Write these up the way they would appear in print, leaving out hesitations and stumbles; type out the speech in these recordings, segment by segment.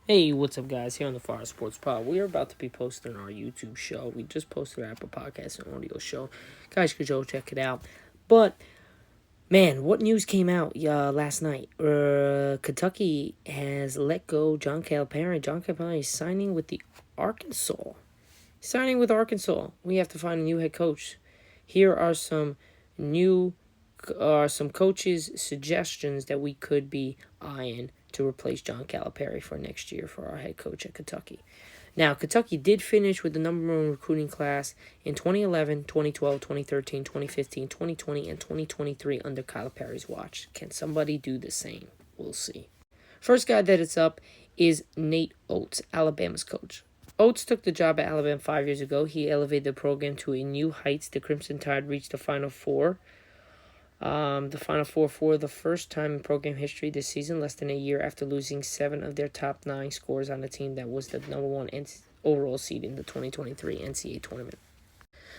Hey, what's up, guys? Here on the Fire Sports Pod, we are about to be posting our YouTube show. We just posted our Apple Podcast and audio show. Guys, could go check it out. But man, what news came out last night? Kentucky has let go John Calipari. John Calipari is signing with the Arkansas. Signing with Arkansas. We have to find a new head coach. Here are some some coaches' suggestions that we could be eyeing to replace John Calipari for next year for our head coach at Kentucky. Now, Kentucky did finish with the number one recruiting class in 2011, 2012, 2013, 2015, 2020, and 2023 under Calipari's watch. Can somebody do the same? We'll see. First guy that it's up is Nate Oates, Alabama's coach. Oates took the job at Alabama 5 years ago. He elevated the program to a new heights. The Crimson Tide reached the Final Four. The Final Four for the first time in program history this season, less than a year after losing 7 of their top 9 scores on a team that was the number one overall seed in the 2023 NCAA tournament.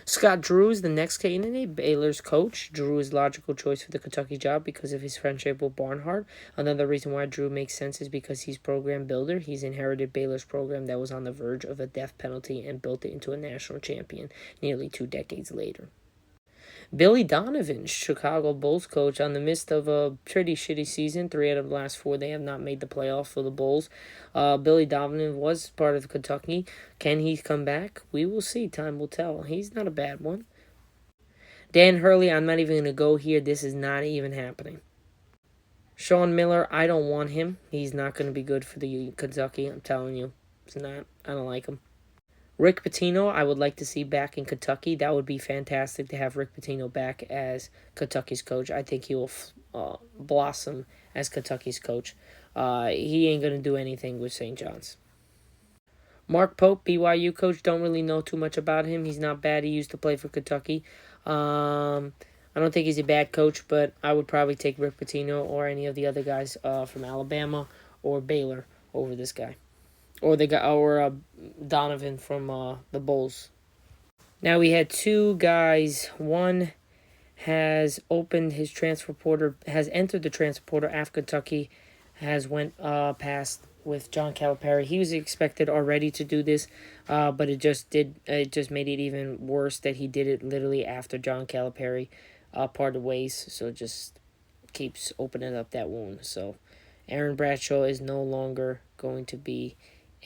Scott Drew is the next candidate, Baylor's coach. Drew is logical choice for the Kentucky job because of his friendship with Barnhart. Another reason why Drew makes sense is because he's program builder. He's inherited Baylor's program that was on the verge of a death penalty and built it into a national champion nearly 2 decades later. Billy Donovan, Chicago Bulls coach, on the midst of a pretty shitty season. 3 out of the last 4, they have not made the playoffs for the Bulls. Billy Donovan was part of Kentucky. Can he come back? We will see. Time will tell. He's not a bad one. Dan Hurley, I'm not even going to go here. This is not even happening. Sean Miller, I don't want him. He's not going to be good for the Kentucky. I'm telling you. It's not. I don't like him. Rick Pitino, I would like to see back in Kentucky. That would be fantastic to have Rick Pitino back as Kentucky's coach. I think he will blossom as Kentucky's coach. He ain't going to do anything with St. John's. Mark Pope, BYU coach, don't really know too much about him. He's not bad. He used to play for Kentucky. I don't think he's a bad coach, but I would probably take Rick Pitino or any of the other guys from Alabama or Baylor over this guy. Or Donovan from the Bulls. Now we had 2 guys. One has entered the transfer portal after Kentucky has went past with John Calipari. He was expected already to do this, but it just made it even worse that he did it literally after John Calipari parted ways. So it just keeps opening up that wound. So Aaron Bradshaw is no longer going to be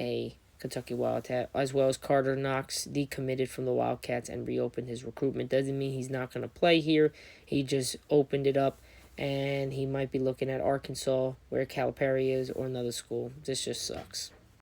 a Kentucky Wildcat, as well as Carter Knox decommitted from the Wildcats and reopened his recruitment. Doesn't mean he's not going to play here. He just opened it up, and he might be looking at Arkansas, where Calipari is, or another school. This just sucks.